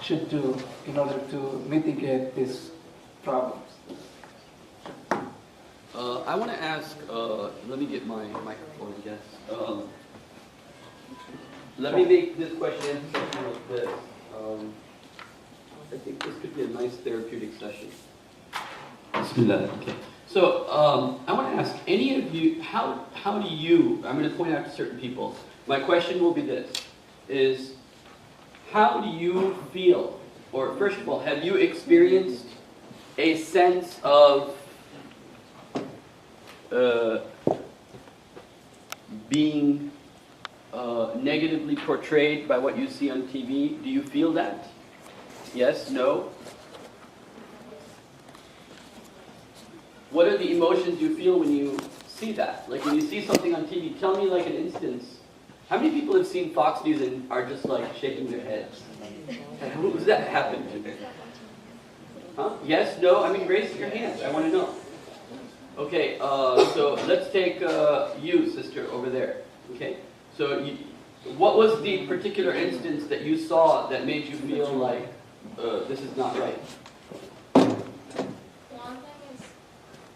should do in order to mitigate these problems? I want to ask, let me get my microphone, I guess. Let me make this question something like this. I think this could be a nice therapeutic session. Bismillah. Okay. So I want to ask any of you, how do you, I'm going to point out to certain people, my question will be this, is how do you feel, or first of all, have you experienced a sense of being negatively portrayed by what you see on TV? Do you feel that? Yes? No? What are the emotions you feel when you see that? Like when you see something on TV, tell me like an instance. How many people have seen Fox News and are just like shaking their heads? Who's that happened to? Huh? Yes? No? I mean, raise your hands. I want to know. Okay, so let's take you, sister, over there. Okay? So what was the particular instance that you saw that made you feel like this is not right? One thing is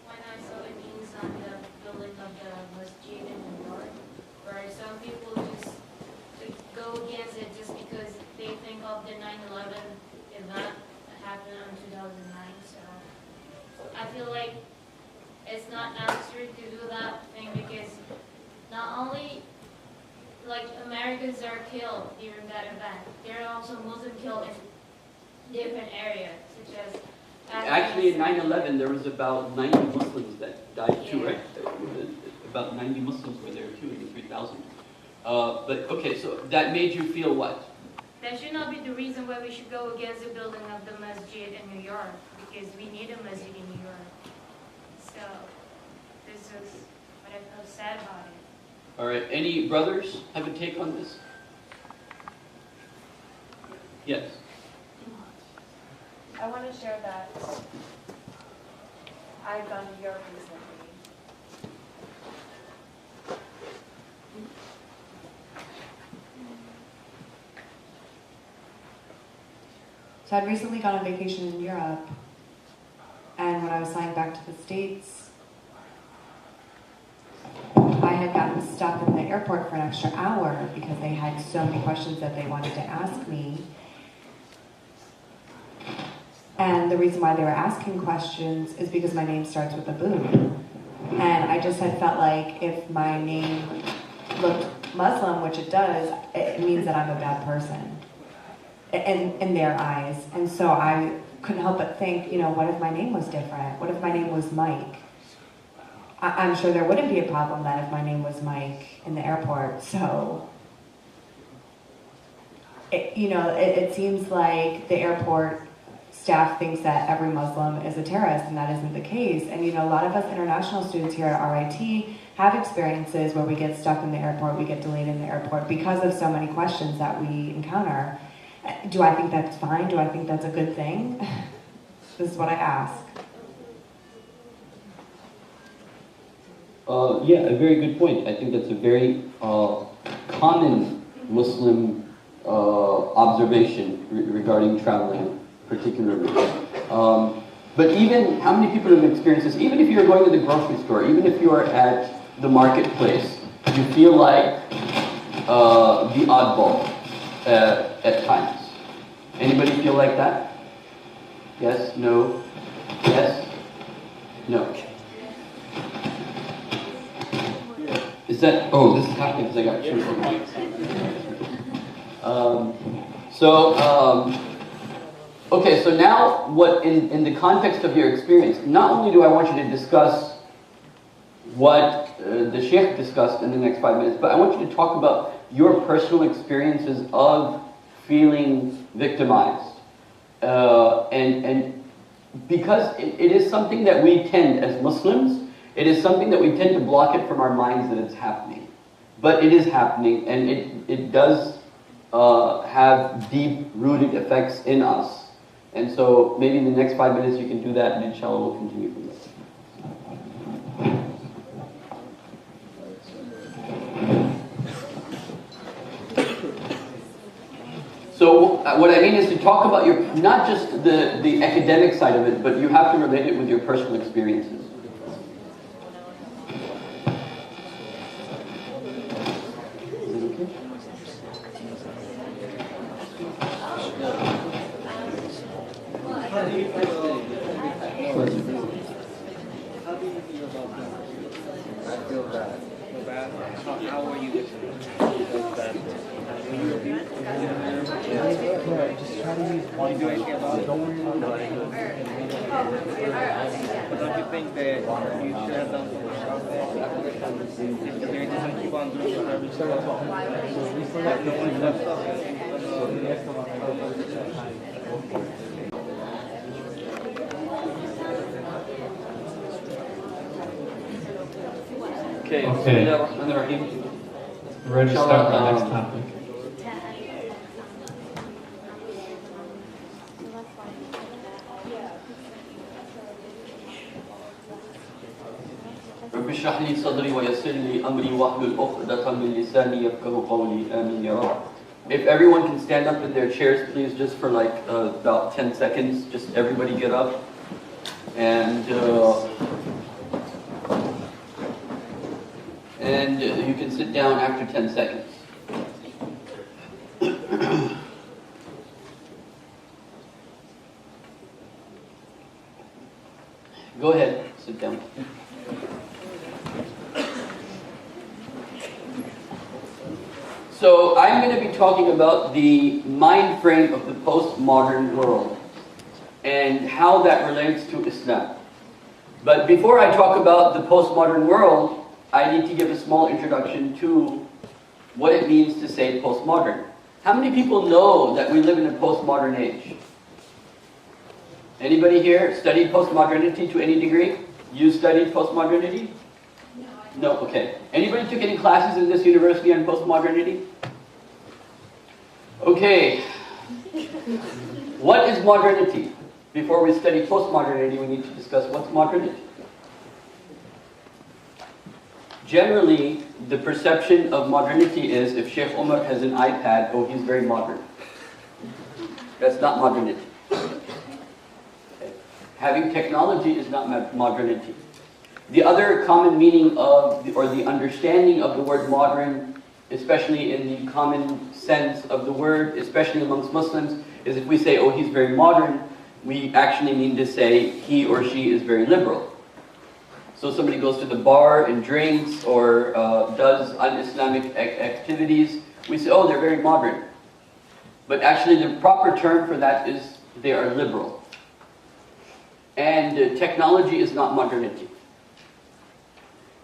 when I saw the news on the building of the masjid in New York, where some people just go against it just because they think of the 9/11 event that happened in 2009. So I feel like it's not necessary to do that thing because not only like Americans are killed during that event, there are also Muslims killed in different areas, such as Actually, in 9/11, there was about 90 Muslims that died too, right? About 90 Muslims were there too, in the 3,000. But okay, so that made you feel what? That should not be the reason why we should go against the building of the masjid in New York, because we need a masjid in New York. So this is what I feel sad about it. All right, any brothers have a take on this? Yes. I want to share that I've gone to Europe recently. So I'd recently gone on vacation in Europe, and when I was flying back to the States, I had gotten stuck in the airport for an extra hour because they had so many questions that they wanted to ask me. And the reason why they were asking questions is because my name starts with a boom. And I just had felt like if my name looked Muslim, which it does, it means that I'm a bad person in their eyes. And so I couldn't help but think, you know, what if my name was different? What if my name was Mike? I'm sure there wouldn't be a problem then if my name was Mike in the airport. So, it seems like the airport staff thinks that every Muslim is a terrorist, and that isn't the case. And a lot of us international students here at RIT have experiences where we get stuck in the airport, we get delayed in the airport because of so many questions that we encounter. Do I think that's fine? Do I think that's a good thing? This is what I ask. Yeah, a very good point. I think that's a very common Muslim observation regarding traveling, particularly. But even, how many people have experienced this? Even if you're going to the grocery store, even if you are at the marketplace, you feel like the oddball at times. Anybody feel like that? Yes? No? Yes? No? Is that, oh, this is happening because I got two okay, so now what, in the context of your experience, not only do I want you to discuss what the Sheikh discussed in the next 5 minutes, but I want you to talk about your personal experiences of feeling victimized. And because it is something that we tend, as Muslims, it is something that we tend to block it from our minds that it's happening. But it is happening, and it does have deep-rooted effects in us. And so maybe in the next 5 minutes you can do that, and inshallah we'll continue from there. So what I mean is to talk about your, not just the academic side of it, but you have to relate it with your personal experiences. How are you with it? Just try to use one voice. Don't worry about it. But don't you think that you should have done if they're just going to keep on doing it every so no one left up. Okay. We're ready to start the next topic. رب اشرح لي صدري ويسر لي أمري واحلل عقدة من لساني يفقهوا قولي آمين يا رب. If everyone can stand up in their chairs, please, just for like about 10 seconds. Just everybody get up. And you can sit down after 10 seconds. Go ahead, sit down. So I'm going to be talking about the mind frame of the postmodern world and how that relates to Islam. But before I talk about the postmodern world, I need to give a small introduction to what it means to say postmodern. How many people know that we live in a postmodern age? Anybody here studied postmodernity to any degree? You studied postmodernity? No, okay. Anybody took any classes in this university on postmodernity? Okay. What is modernity? Before we study postmodernity, we need to discuss what's modernity. Generally, the perception of modernity is if Sheikh Omar has an iPad, oh, he's very modern. That's not modernity. Okay. Having technology is not modernity. The other common meaning of, or the understanding of the word modern, especially in the common sense of the word, especially amongst Muslims, is if we say, oh, he's very modern, we actually mean to say he or she is very liberal. So somebody goes to the bar and drinks or does un-Islamic activities, we say, oh, they're very modern. But actually the proper term for that is they are liberal. And technology is not modernity.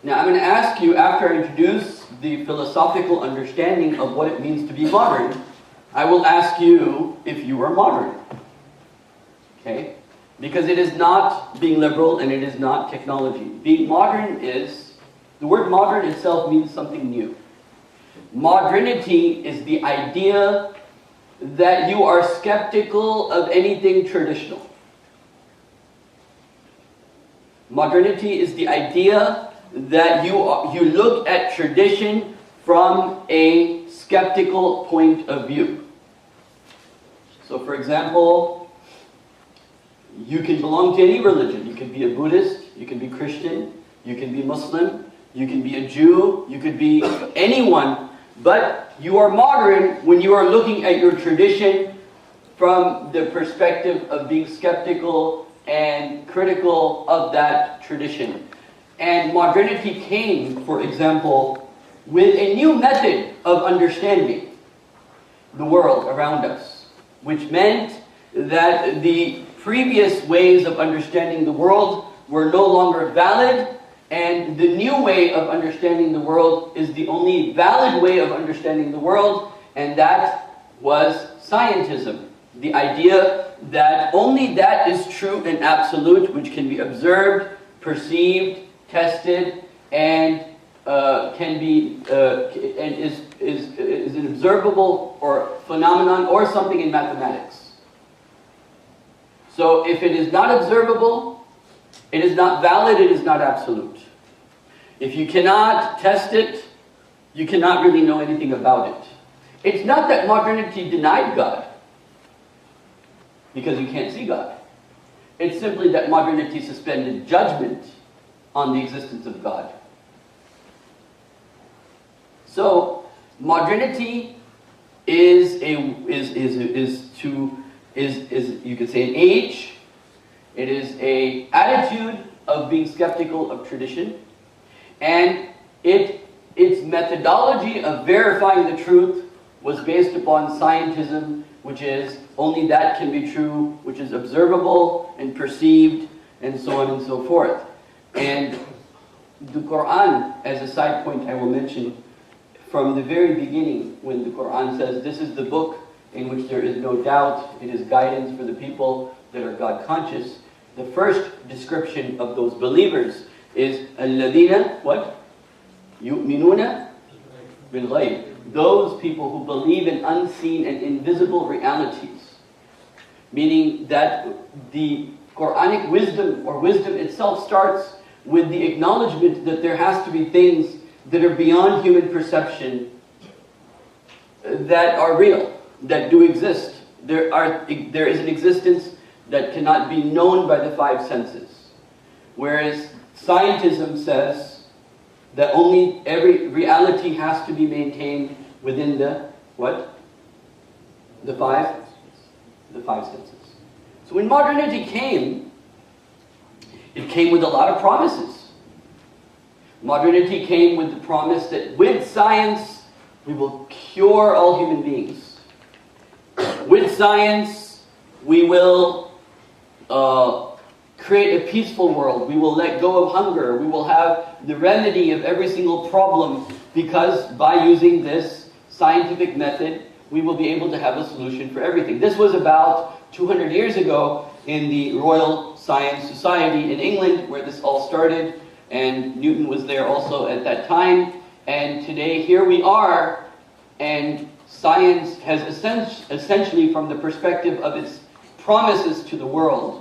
Now I'm going to ask you, after I introduce the philosophical understanding of what it means to be modern, I will ask you if you are modern. Okay? Because it is not being liberal and it is not technology. Being modern is, the word modern itself means something new. Modernity is the idea that you are skeptical of anything traditional. Modernity is the idea that you look at tradition from a skeptical point of view. So for example, you can belong to any religion. You can be a Buddhist, you can be Christian, you can be Muslim, you can be a Jew, you could be anyone, but you are modern when you are looking at your tradition from the perspective of being skeptical and critical of that tradition. And modernity came, for example, with a new method of understanding the world around us, which meant that the previous ways of understanding the world were no longer valid, and the new way of understanding the world is the only valid way of understanding the world, and that was scientism. The idea that only that is true and absolute, which can be observed, perceived, tested, and can be and is an observable or phenomenon or something in mathematics. So if it is not observable, it is not valid, it is not absolute. If you cannot test it, you cannot really know anything about it. It's not that modernity denied God. because you can't see God. It's simply that modernity suspended judgment on the existence of God. So modernity is you could say an age. It is a attitude of being skeptical of tradition, and its methodology of verifying the truth was based upon scientism, which is only that can be true, which is observable and perceived, and so on and so forth. And the Quran, as a side point I will mention, from the very beginning, when the Quran says, this is the book in which there is no doubt, it is guidance for the people that are God conscious, the first description of those believers is الَّذِينَ what? يُؤْمِنُونَ بِالْغَيْبِ. Those people who believe in unseen and invisible realities. Meaning that the Quranic wisdom, or wisdom itself, starts with the acknowledgement that there has to be things that are beyond human perception that are real, that do exist. There is an existence that cannot be known by the five senses. Whereas scientism says that only every reality has to be maintained within the what? The five senses. So when modernity came, it came with a lot of promises. Modernity came with the promise that with science, we will cure all human beings. With science, we will create a peaceful world. We will let go of hunger. We will have the remedy of every single problem, because by using this scientific method, we will be able to have a solution for everything. This was about 200 years ago in the Royal Science Society in England, where this all started, and Newton was there also at that time. And today, here we are, and science has essentially, from the perspective of its promises to the world,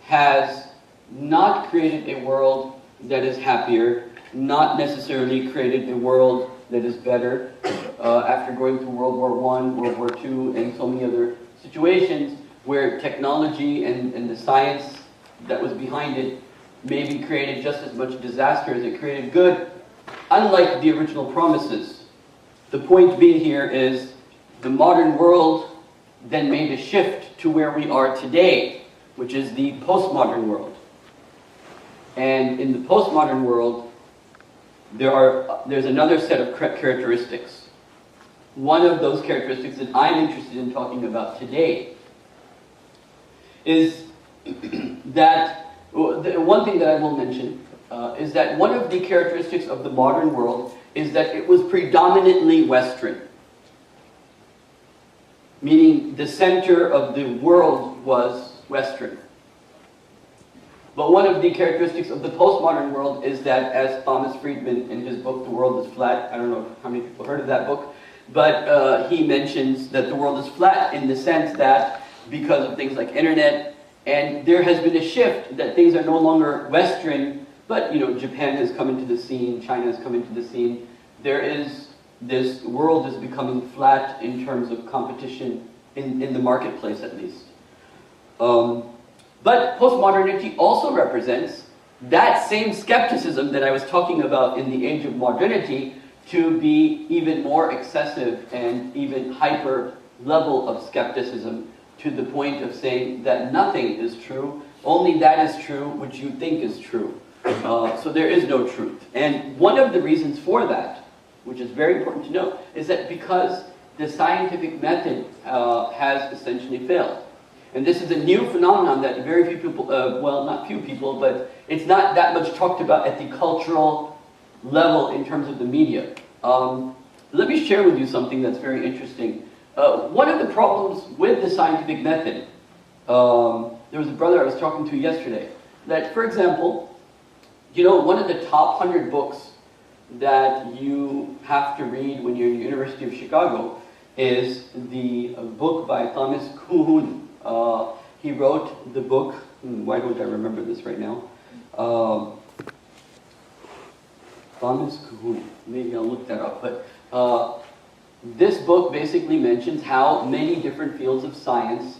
has not created a world that is happier, not necessarily created a world that is better. After going through World War I, World War II, and so many other situations where technology and the science that was behind it maybe created just as much disaster as it created good, unlike the original promises. The point being here is the modern world then made a shift to where we are today, which is the postmodern world. And in the postmodern world, there's another set of characteristics. One of those characteristics that I'm interested in talking about today is that, one thing that I will mention is that one of the characteristics of the modern world is that it was predominantly Western. Meaning the center of the world was Western. But one of the characteristics of the postmodern world is that, as Thomas Friedman in his book, The World is Flat, I don't know how many people heard of that book, but he mentions that the world is flat in the sense that because of things like internet, and there has been a shift that things are no longer Western, but Japan has come into the scene, China has come into the scene. This world is becoming flat in terms of competition in the marketplace, at least. But postmodernity also represents that same skepticism that I was talking about in the age of modernity to be even more excessive and even hyper level of skepticism, to the point of saying that nothing is true, only that is true which you think is true. So there is no truth. And one of the reasons for that, which is very important to note, is that because the scientific method has essentially failed. And this is a new phenomenon that very few people, well, not few people, but it's not that much talked about at the cultural level in terms of the media. Let me share with you something that's very interesting. One of the problems with the scientific method, there was a brother I was talking to yesterday, that, for example, one of the top 100 books that you have to read when you're in the University of Chicago is the book by Thomas Kuhn. He wrote the book, why don't I remember this right now? Thomas Kuhn, maybe I'll look that up. But this book basically mentions how many different fields of science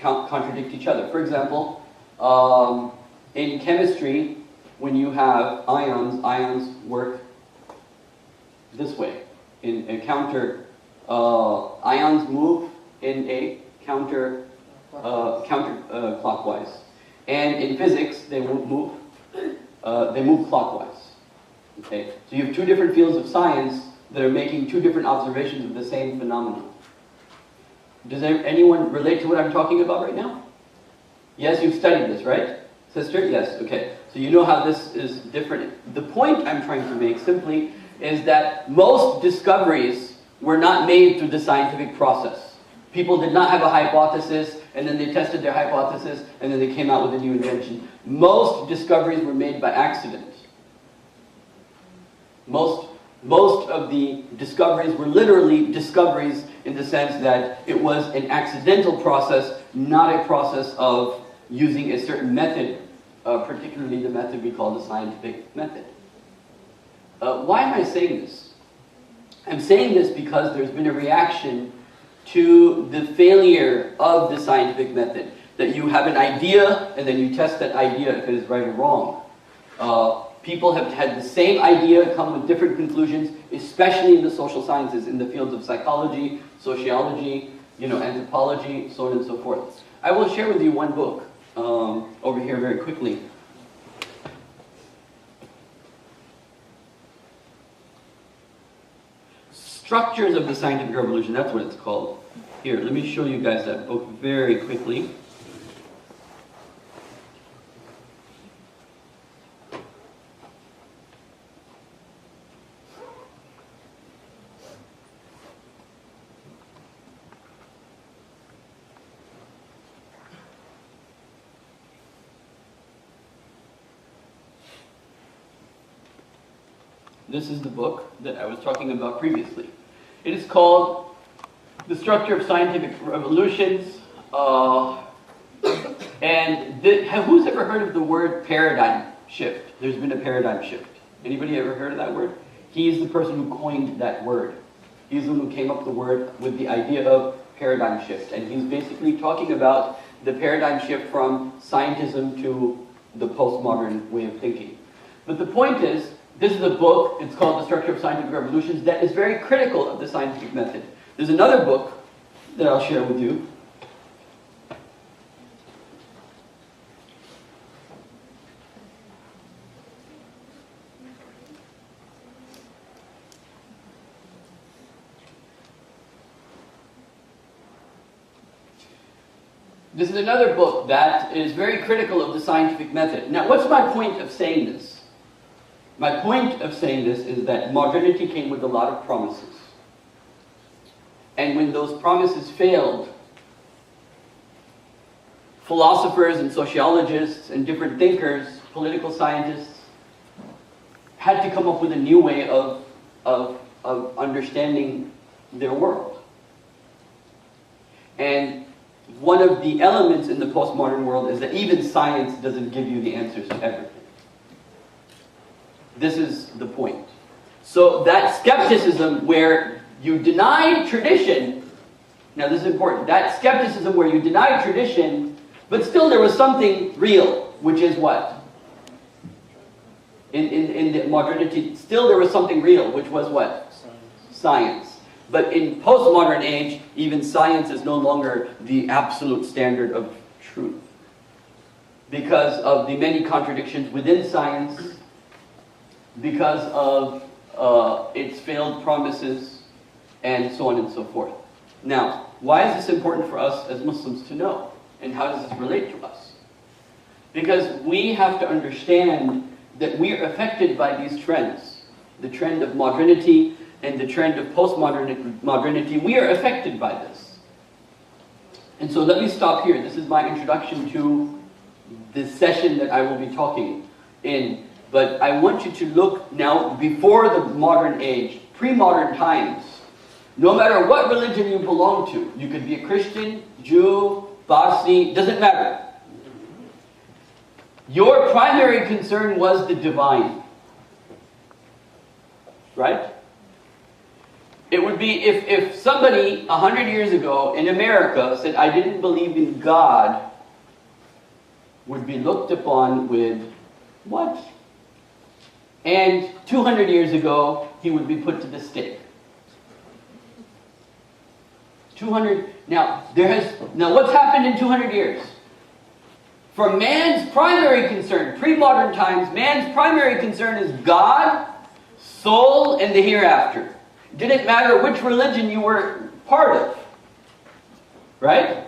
contradict each other. For example, in chemistry, when you have ions, ions work this way. In a counter, ions move in a counterclockwise. And in physics, they move clockwise. Okay, so you have two different fields of science that are making two different observations of the same phenomenon. Does anyone relate to what I'm talking about right now? Yes, you've studied this, right? Sister? Yes, okay. So you know how this is different. The point I'm trying to make simply is that most discoveries were not made through the scientific process. People did not have a hypothesis, and then they tested their hypothesis, and then they came out with a new invention. Most discoveries were made by accident. Most of the discoveries were literally discoveries in the sense that it was an accidental process, not a process of using a certain method, particularly the method we call the scientific method. Why am I saying this? I'm saying this because there's been a reaction to the failure of the scientific method. That you have an idea and then you test that idea if it is right or wrong. People have had the same idea come with different conclusions, especially in the social sciences, in the fields of psychology, sociology, anthropology, so on and so forth. I will share with you one book over here very quickly. Structures of the Scientific Revolution, that's what it's called. Here, let me show you guys that book very quickly. This is the book that I was talking about previously. It is called The Structure of Scientific Revolutions. Who's ever heard of the word paradigm shift? There's been a paradigm shift. Anybody ever heard of that word? He's the person who coined that word. He's the one who came up with the idea of paradigm shift. And he's basically talking about the paradigm shift from scientism to the postmodern way of thinking. But the point is, this is a book, it's called The Structure of Scientific Revolutions, that is very critical of the scientific method. There's another book that I'll share with you. This is another book that is very critical of the scientific method. Now, what's my point of saying this? My point of saying this is that modernity came with a lot of promises. And when those promises failed, philosophers and sociologists and different thinkers, political scientists, had to come up with a new way of understanding their world. And one of the elements in the postmodern world is that even science doesn't give you the answers to everything. This is the point. So that skepticism where you deny tradition, now this is important, that skepticism where you deny tradition, but still there was something real, which is what? In the modernity, still there was something real, which was what? Science. But in postmodern age, even science is no longer the absolute standard of truth. Because of the many contradictions within science, because of its failed promises, and so on and so forth. Now, why is this important for us as Muslims to know? And how does this relate to us? Because we have to understand that we are affected by these trends. The trend of modernity and the trend of postmodernity, we are affected by this. And so let me stop here. This is my introduction to this session that I will be talking in. But I want you to look now before the modern age, pre-modern times. No matter what religion you belong to, you could be a Christian, Jew, Parsi, doesn't matter. Your primary concern was the divine. Right? It would be if somebody 100 years ago in America said, I didn't believe in God, would be looked upon with, what? And 200 years ago, he would be put to the stake. 200, now what's happened in 200 years? For man's primary concern, pre-modern times, man's primary concern is God, soul, and the hereafter. It didn't matter which religion you were part of. Right?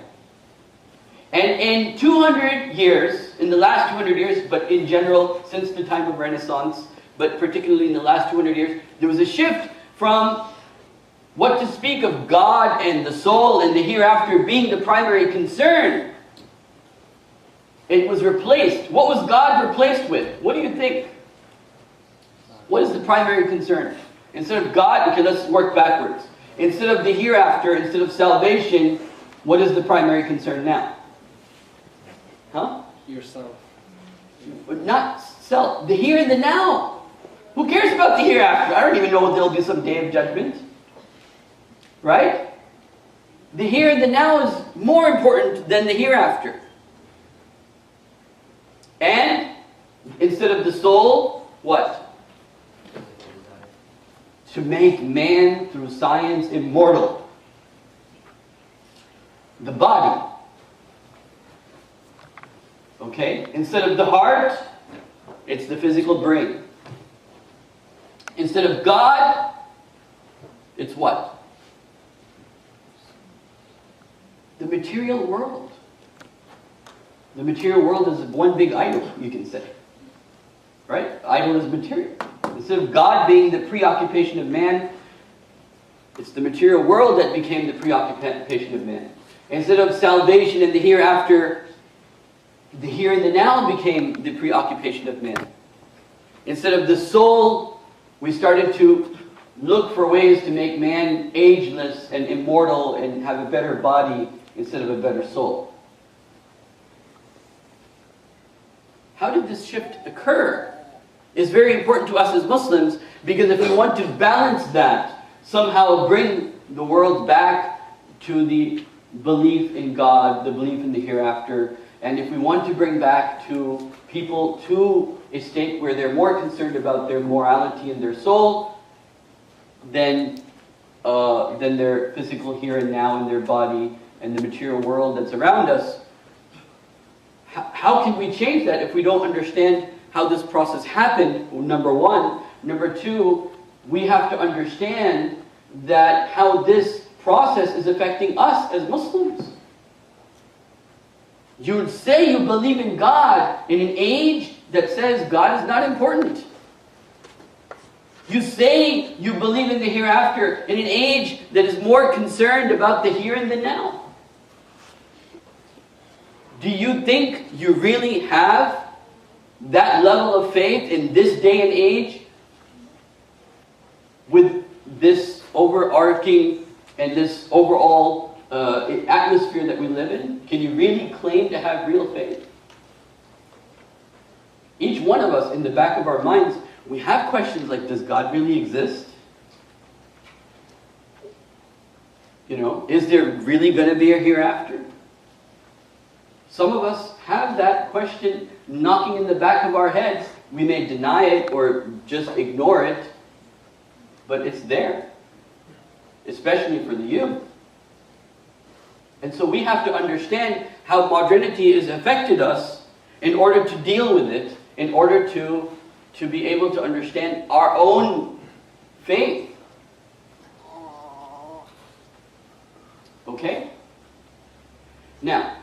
And in 200 years, in the last 200 years, but in general, since the time of Renaissance, but particularly in the last 200 years, there was a shift from what to speak of God and the soul and the hereafter being the primary concern. It was replaced. What was God replaced with? What do you think? What is the primary concern? Instead of God, okay, let's work backwards. Instead of the hereafter, instead of salvation, what is the primary concern now? Huh? Yourself. Not self. The here and the now. Who cares about the hereafter? I don't even know if there'll be some day of judgment. Right? The here and the now is more important than the hereafter. And instead of the soul, what? To make man through science immortal. The body. Okay? Instead of the heart, it's the physical brain. Instead of God, it's what? The material world. The material world is one big idol, you can say. Right? Idol is material. Instead of God being the preoccupation of man, it's the material world that became the preoccupation of man. Instead of salvation and the hereafter, the here and the now became the preoccupation of man. Instead of the soul, we started to look for ways to make man ageless and immortal and have a better body instead of a better soul. How did this shift occur? It's very important to us as Muslims, because if we want to balance that, somehow bring the world back to the belief in God, the belief in the hereafter, and if we want to bring back to people to a state where they're more concerned about their morality and their soul than their physical here and now and their body and the material world that's around us, how can we change that if we don't understand how this process happened, number one? Number two, we have to understand that how this process is affecting us as Muslims. You would say you believe in God in an age that says God is not important. You say you believe in the hereafter in an age that is more concerned about the here and the now. Do you think you really have that level of faith in this day and age with this overarching and this overall atmosphere that we live in? Can you really claim to have real faith? Each one of us, in the back of our minds, we have questions like, does God really exist? You know, is there really going to be a hereafter? Some of us have that question knocking in the back of our heads. We may deny it or just ignore it, but it's there, especially for the youth. And so we have to understand how modernity has affected us in order to deal with it, in order to be able to understand our own faith. Okay? Now,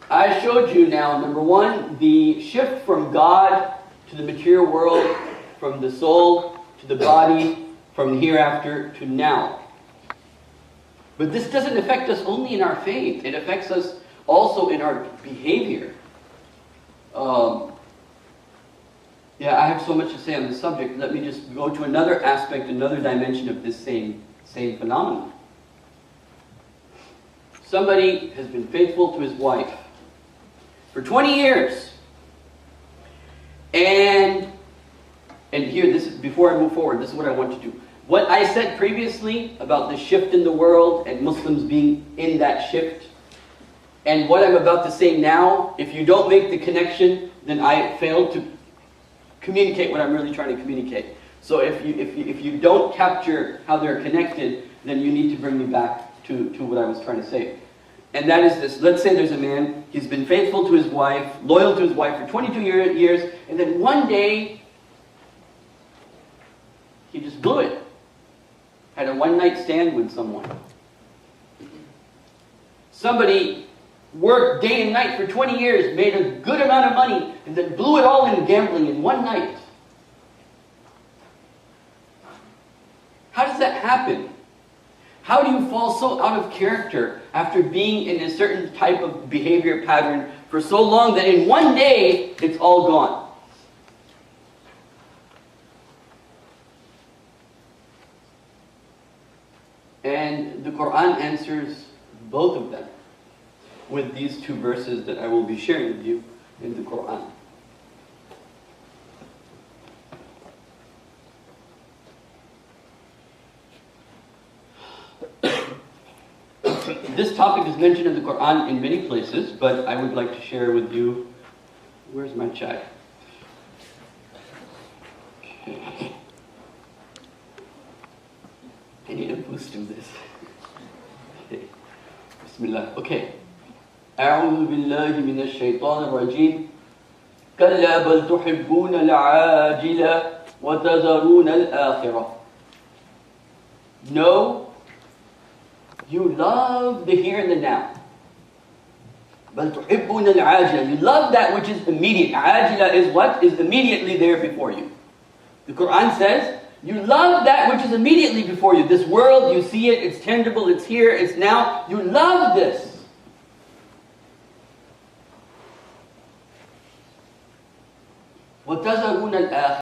I showed you now, number one, the shift from God to the material world, from the soul to the body, from the hereafter to now. But this doesn't affect us only in our faith. It affects us also in our behavior. I have so much to say on this subject. Let me just go to another aspect, another dimension of this same phenomenon. Somebody has been faithful to his wife for 20 years. And here, before I move forward, this is what I want to do. What I said previously about the shift in the world and Muslims being in that shift, and what I'm about to say now, if you don't make the connection, then I failed to communicate what I'm really trying to communicate. So if you don't capture how they're connected, then you need to bring me back to what I was trying to say. And that is this. Let's say there's a man, he's been faithful to his wife, loyal to his wife for 22 years, and then one day, he just blew it. Had a one-night stand with someone. Somebody worked day and night for 20 years, made a good amount of money, and then blew it all in gambling in one night. How does that happen? How do you fall so out of character after being in a certain type of behavior pattern for so long that in one day, it's all gone? And the Quran answers both of them with these two verses that I will be sharing with you in the Quran. This topic is mentioned in the Quran in many places, but I would like to share with you. Where's my chai? Okay. I need a boost in this. Okay. Bismillah. Okay. أعوذ بالله من الشيطان الرجيم كلا بل تحبون العاجلة وتذرون الآخرة. No, you love the here and the now. بل تحبون العاجلة. You love that which is immediate. عاجلة is what? Is immediately there before you. The Quran says, you love that which is immediately before you. This world, you see it, it's tangible, it's here, it's now. You love this. وَتَذَرُونَ الْآخِرَةَ.